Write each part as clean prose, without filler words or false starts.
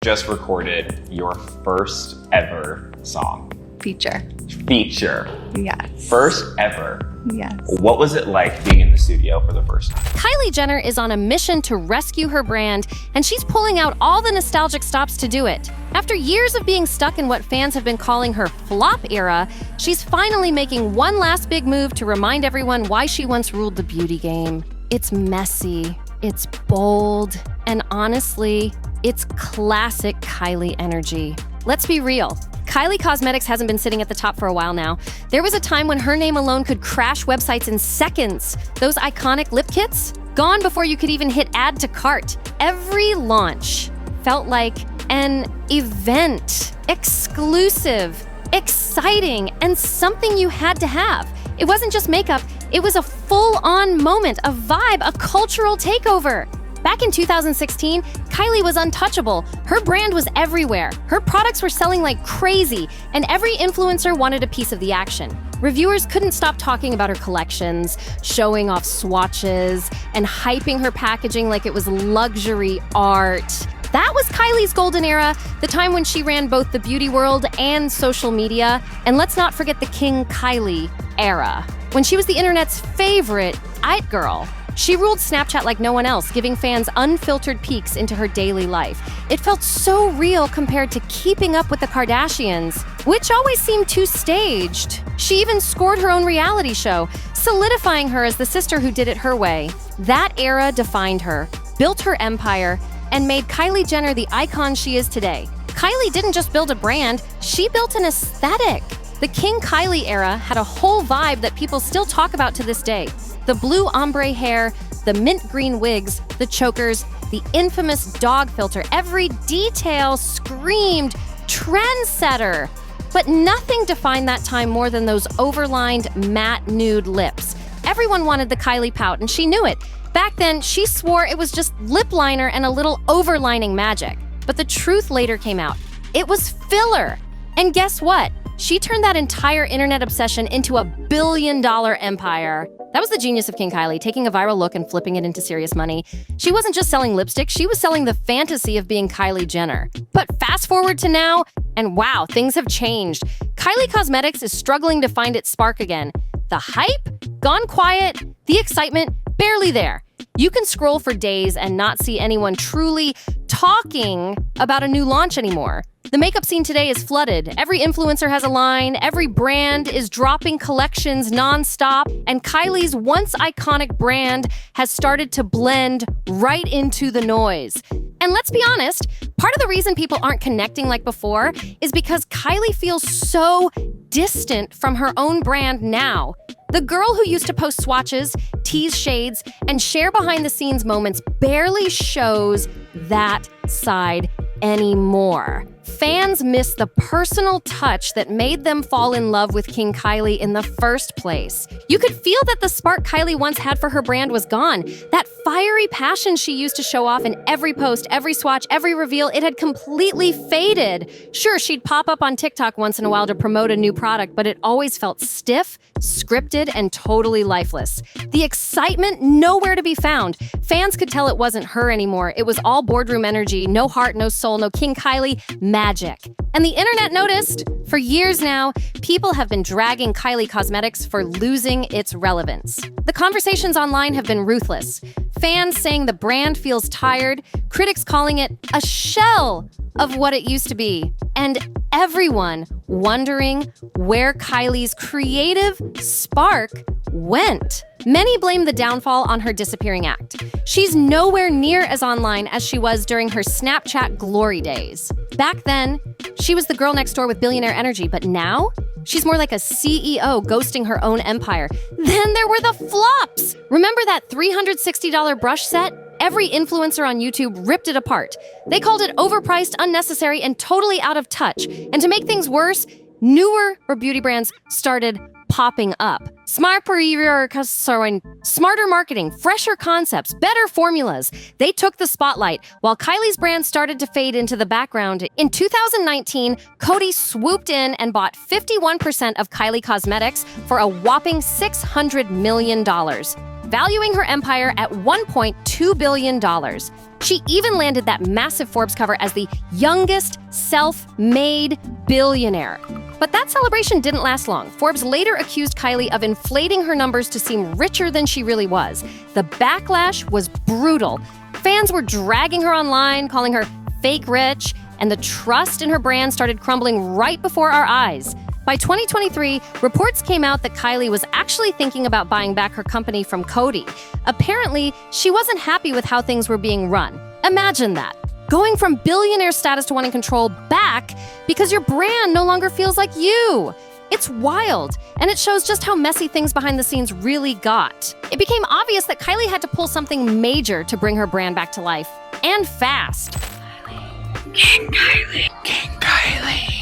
just recorded your first ever song. Feature. Yes. First ever. Yes. What was it like being in the studio for the first time? Kylie Jenner is on a mission to rescue her brand, and she's pulling out all the nostalgic stops to do it. After years of being stuck in what fans have been calling her flop era, she's finally making one last big move to remind everyone why she once ruled the beauty game. It's messy, it's bold, and honestly, it's classic Kylie energy. Let's be real. Kylie Cosmetics hasn't been sitting at the top for a while now. There was a time when her name alone could crash websites in seconds. Those iconic lip kits? Gone before you could even hit add to cart. Every launch felt like an event. Exclusive, exciting, and something you had to have. It wasn't just makeup, it was a full-on moment, a vibe, a cultural takeover. Back in 2016, Kylie was untouchable. Her brand was everywhere. Her products were selling like crazy, and every influencer wanted a piece of the action. Reviewers couldn't stop talking about her collections, showing off swatches, and hyping her packaging like it was luxury art. That was Kylie's golden era, the time when she ran both the beauty world and social media. And let's not forget the King Kylie era, when she was the internet's favorite it girl. She ruled Snapchat like no one else, giving fans unfiltered peeks into her daily life. It felt so real compared to Keeping Up with the Kardashians, which always seemed too staged. She even scored her own reality show, solidifying her as the sister who did it her way. That era defined her, built her empire, and made Kylie Jenner the icon she is today. Kylie didn't just build a brand, she built an aesthetic. The King Kylie era had a whole vibe that people still talk about to this day. The blue ombre hair, the mint green wigs, the chokers, the infamous dog filter. Every detail screamed trendsetter. But nothing defined that time more than those overlined matte nude lips. Everyone wanted the Kylie pout, and she knew it. Back then, she swore it was just lip liner and a little overlining magic. But the truth later came out. It was filler. And guess what? She turned that entire internet obsession into a billion-dollar empire. That was the genius of King Kylie, taking a viral look and flipping it into serious money. She wasn't just selling lipstick, she was selling the fantasy of being Kylie Jenner. But fast forward to now, and wow, things have changed. Kylie Cosmetics is struggling to find its spark again. The hype? Gone quiet. The excitement? Barely there. You can scroll for days and not see anyone truly talking about a new launch anymore. The makeup scene today is flooded. Every influencer has a line, every brand is dropping collections nonstop, and Kylie's once iconic brand has started to blend right into the noise. And let's be honest, part of the reason people aren't connecting like before is because Kylie feels so distant from her own brand now. The girl who used to post swatches, tease shades, and share behind-the-scenes moments barely shows that side anymore. Fans miss the personal touch that made them fall in love with King Kylie in the first place. You could feel that the spark Kylie once had for her brand was gone. That fiery passion she used to show off in every post, every swatch, every reveal, it had completely faded. Sure, she'd pop up on TikTok once in a while to promote a new product, but it always felt stiff, scripted, and totally lifeless. The excitement, nowhere to be found. Fans could tell it wasn't her anymore. It was all boardroom energy, no heart, no soul, no King Kylie magic. And the internet noticed. For years now, people have been dragging Kylie Cosmetics for losing its relevance. The conversations online have been ruthless. Fans saying the brand feels tired, critics calling it a shell of what it used to be, and everyone wondering where Kylie's creative spark went. Many blame the downfall on her disappearing act. She's nowhere near as online as she was during her Snapchat glory days. Back then, she was the girl next door with billionaire energy, but now, she's more like a CEO ghosting her own empire. Then there were the flops! Remember that $360 brush set? Every influencer on YouTube ripped it apart. They called it overpriced, unnecessary, and totally out of touch. And to make things worse, newer beauty brands started popping up. Smarter marketing, fresher concepts, better formulas. They took the spotlight, while Kylie's brand started to fade into the background. In 2019, Coty swooped in and bought 51% of Kylie Cosmetics for a whopping $600 million. valuing her empire at $1.2 billion. She even landed that massive Forbes cover as the youngest self-made billionaire. But that celebration didn't last long. Forbes later accused Kylie of inflating her numbers to seem richer than she really was. The backlash was brutal. Fans were dragging her online, calling her fake rich, and the trust in her brand started crumbling right before our eyes. By 2023, reports came out that Kylie was actually thinking about buying back her company from Coty. Apparently, she wasn't happy with how things were being run. Imagine that. Going from billionaire status to wanting control back because your brand no longer feels like you. It's wild, and it shows just how messy things behind the scenes really got. It became obvious that Kylie had to pull something major to bring her brand back to life, and fast. King Kylie. King Kylie.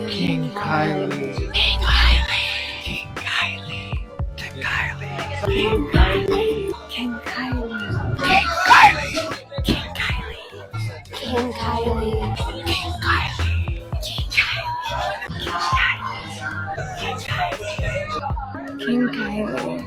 King Kylie. King Kylie. King Kylie. King Kylie. King Kylie. King Kylie. King Kylie. King Kylie. King Kylie. King Kylie. King Kylie.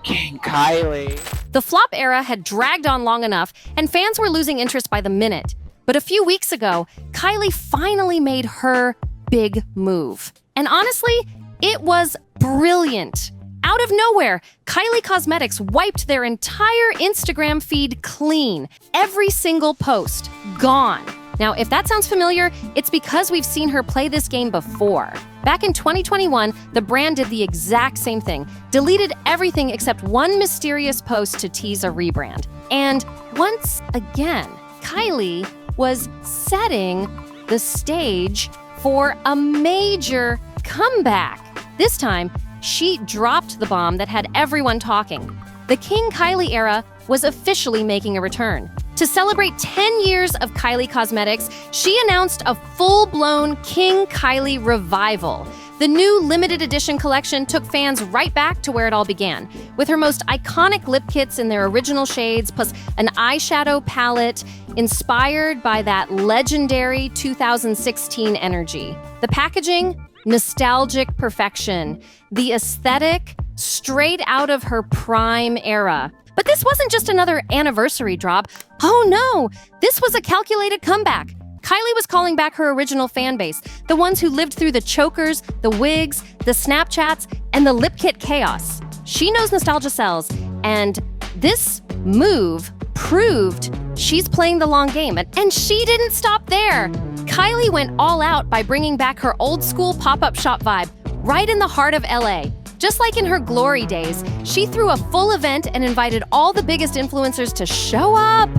King Kylie. The flop era had dragged on long enough, and fans were losing interest by the minute. But a few weeks ago, Kylie finally made her big move. And honestly, it was brilliant. Out of nowhere, Kylie Cosmetics wiped their entire Instagram feed clean. Every single post, gone. Now, if that sounds familiar, it's because we've seen her play this game before. Back in 2021, the brand did the exact same thing, deleted everything except one mysterious post to tease a rebrand. And once again, Kylie was setting the stage for a major comeback. This time, she dropped the bomb that had everyone talking. The King Kylie era was officially making a return. To celebrate 10 years of Kylie Cosmetics, she announced a full-blown King Kylie revival. The new limited edition collection took fans right back to where it all began, with her most iconic lip kits in their original shades, plus an eyeshadow palette inspired by that legendary 2016 energy. The packaging, nostalgic perfection. The aesthetic, straight out of her prime era. But this wasn't just another anniversary drop. Oh no, this was a calculated comeback. Kylie was calling back her original fan base, the ones who lived through the chokers, the wigs, the Snapchats, and the lip kit chaos. She knows nostalgia sells, and this move proved she's playing the long game. And she didn't stop there. Kylie went all out by bringing back her old school pop-up shop vibe, right in the heart of LA. Just like in her glory days, she threw a full event and invited all the biggest influencers to show up,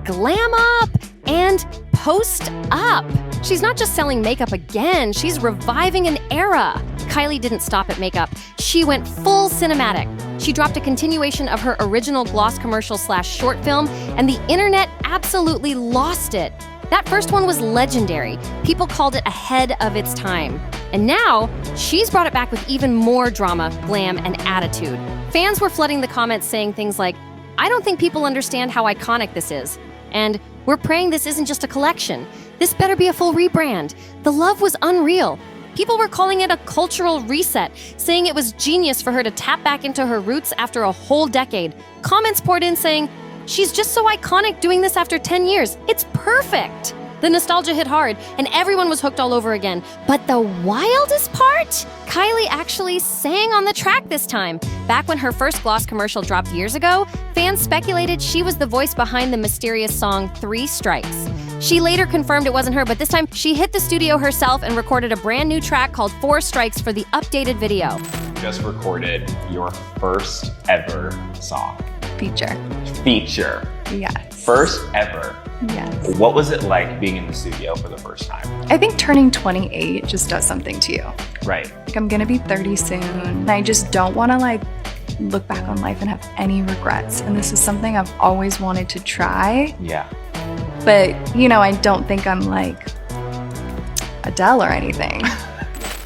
glam up, and post up. She's not just selling makeup again, she's reviving an era. Kylie didn't stop at makeup. She went full cinematic. She dropped a continuation of her original gloss commercial/short film, and the internet absolutely lost it. That first one was legendary. People called it ahead of its time. And now, she's brought it back with even more drama, glam, and attitude. Fans were flooding the comments saying things like, "I don't think people understand how iconic this is." And, "We're praying this isn't just a collection. This better be a full rebrand." The love was unreal. People were calling it a cultural reset, saying it was genius for her to tap back into her roots after a whole decade. Comments poured in saying, "She's just so iconic doing this after 10 years. It's perfect." The nostalgia hit hard, and everyone was hooked all over again. But the wildest part? Kylie actually sang on the track this time. Back when her first gloss commercial dropped years ago, fans speculated she was the voice behind the mysterious song 3 Strikes. She later confirmed it wasn't her, but this time she hit the studio herself and recorded a brand new track called 4 Strikes for the updated video. Just recorded your first ever song. Feature. Yes. First ever. Yes. What was it like being in the studio for the first time? I think turning 28 just does something to you. Right. Like, I'm gonna be 30 soon, and I just don't wanna look back on life and have any regrets. And this is something I've always wanted to try. Yeah. But, I don't think I'm like Adele or anything.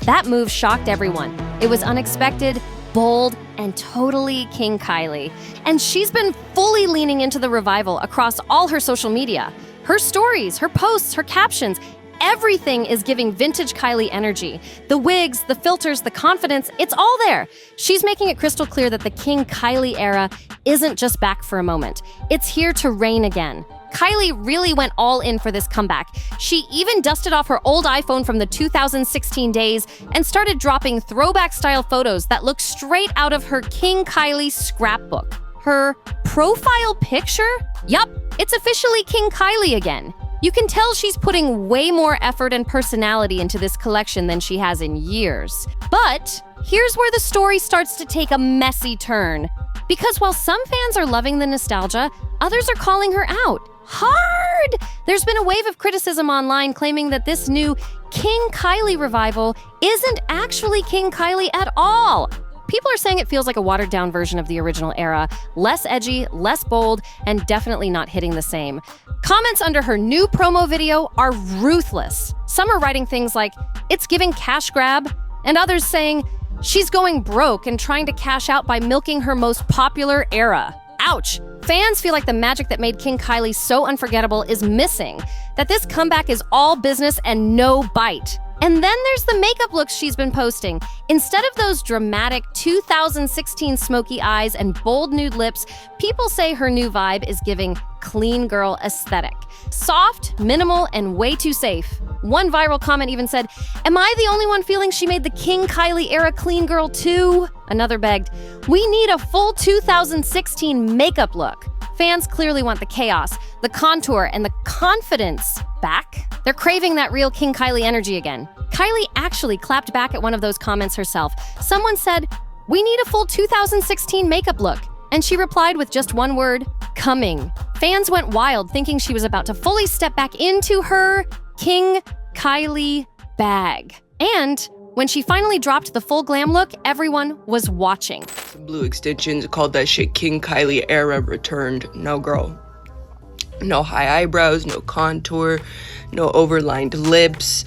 That move shocked everyone. It was unexpected, bold, and totally King Kylie. And she's been fully leaning into the revival across all her social media. Her stories, her posts, her captions, Everything is giving vintage Kylie energy. The wigs, the filters, the confidence, it's all there. She's making it crystal clear that the King Kylie era isn't just back for a moment. It's here to reign again. Kylie really went all in for this comeback. She even dusted off her old iPhone from the 2016 days and started dropping throwback-style photos that look straight out of her King Kylie scrapbook. Her profile picture? Yup, it's officially King Kylie again. You can tell she's putting way more effort and personality into this collection than she has in years. But here's where the story starts to take a messy turn. Because while some fans are loving the nostalgia, others are calling her out. Hard! There's been a wave of criticism online claiming that this new King Kylie revival isn't actually King Kylie at all. People are saying it feels like a watered-down version of the original era, less edgy, less bold, and definitely not hitting the same. Comments under her new promo video are ruthless. Some are writing things like, "It's giving cash grab," and others saying, "She's going broke and trying to cash out by milking her most popular era." Ouch! Fans feel like the magic that made King Kylie so unforgettable is missing, that this comeback is all business and no bite. And then there's the makeup looks she's been posting. Instead of those dramatic 2016 smoky eyes and bold nude lips, people say her new vibe is giving clean girl aesthetic. Soft, minimal, and way too safe. One viral comment even said, "Am I the only one feeling she made the King Kylie era clean girl too?" Another begged, "We need a full 2016 makeup look." Fans clearly want the chaos, the contour, and the confidence back. They're craving that real King Kylie energy again. Kylie actually clapped back at one of those comments herself. Someone said, "We need a full 2016 makeup look." And she replied with just one word, "Coming." Fans went wild thinking she was about to fully step back into her King Kylie bag. And when she finally dropped the full glam look, everyone was watching. Blue extensions called that shit King Kylie era returned. No, girl. No high eyebrows, no contour, no overlined lips.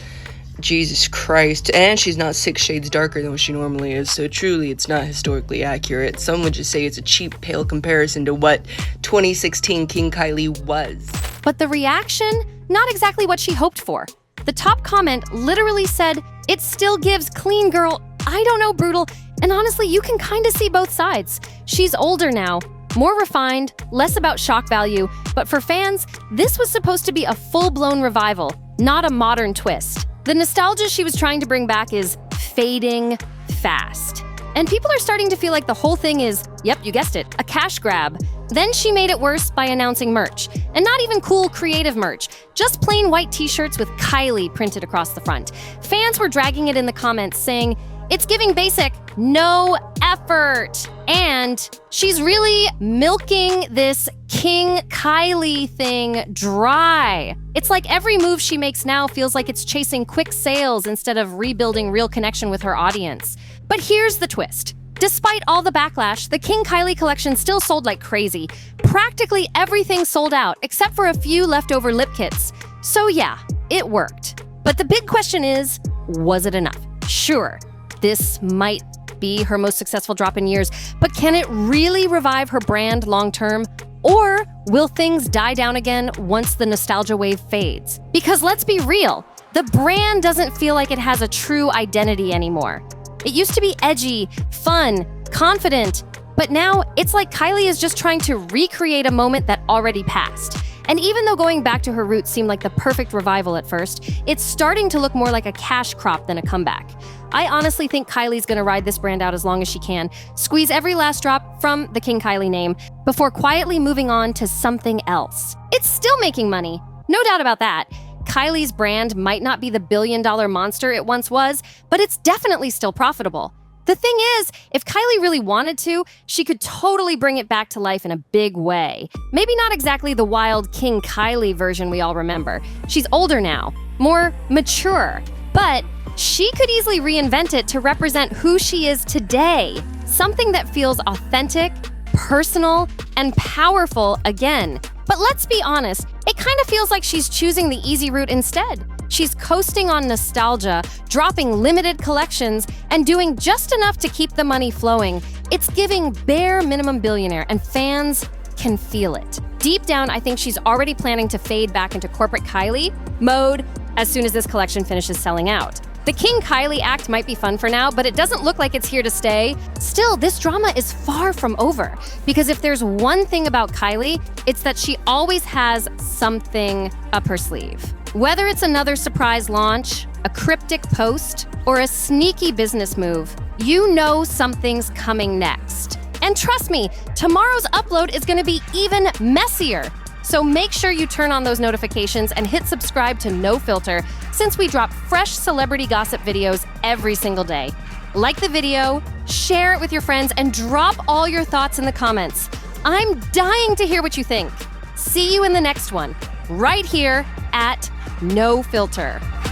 Jesus Christ. And she's not 6 shades darker than what she normally is, so truly it's not historically accurate. Some would just say it's a cheap, pale comparison to what 2016 King Kylie was. But the reaction, not exactly what she hoped for. The top comment literally said, "It still gives clean girl, I don't know, brutal." And honestly, you can kind of see both sides. She's older now, more refined, less about shock value. But for fans, this was supposed to be a full-blown revival, not a modern twist. The nostalgia she was trying to bring back is fading fast. And people are starting to feel like the whole thing is, yep, you guessed it, a cash grab. Then she made it worse by announcing merch. And not even cool, creative merch. Just plain white t-shirts with Kylie printed across the front. Fans were dragging it in the comments saying, "It's giving basic, no effort." And she's really milking this King Kylie thing dry. It's like every move she makes now feels like it's chasing quick sales instead of rebuilding real connection with her audience. But here's the twist. Despite all the backlash, the King Kylie collection still sold like crazy. Practically everything sold out, except for a few leftover lip kits. So yeah, it worked. But the big question is, was it enough? Sure, this might be her most successful drop in years, but can it really revive her brand long-term? Or will things die down again once the nostalgia wave fades? Because let's be real, the brand doesn't feel like it has a true identity anymore. It used to be edgy, fun, confident, but now it's like Kylie is just trying to recreate a moment that already passed. And even though going back to her roots seemed like the perfect revival at first, it's starting to look more like a cash crop than a comeback. I honestly think Kylie's gonna ride this brand out as long as she can, squeeze every last drop from the King Kylie name, before quietly moving on to something else. It's still making money, no doubt about that. Kylie's brand might not be the billion-dollar monster it once was, but it's definitely still profitable. The thing is, if Kylie really wanted to, she could totally bring it back to life in a big way. Maybe not exactly the wild King Kylie version we all remember. She's older now, more mature, but she could easily reinvent it to represent who she is today. Something that feels authentic, personal, and powerful again. But let's be honest, it kind of feels like she's choosing the easy route instead. She's coasting on nostalgia, dropping limited collections, and doing just enough to keep the money flowing. It's giving bare minimum billionaire, and fans can feel it. Deep down, I think she's already planning to fade back into corporate Kylie mode as soon as this collection finishes selling out. The King Kylie act might be fun for now, but it doesn't look like it's here to stay. Still, this drama is far from over, because if there's one thing about Kylie, it's that she always has something up her sleeve. Whether it's another surprise launch, a cryptic post, or a sneaky business move, you know something's coming next. And trust me, tomorrow's upload is gonna be even messier. So make sure you turn on those notifications and hit subscribe to NoFilter, since we drop fresh celebrity gossip videos every single day. Like the video, share it with your friends, and drop all your thoughts in the comments. I'm dying to hear what you think. See you in the next one, right here at NoFilter.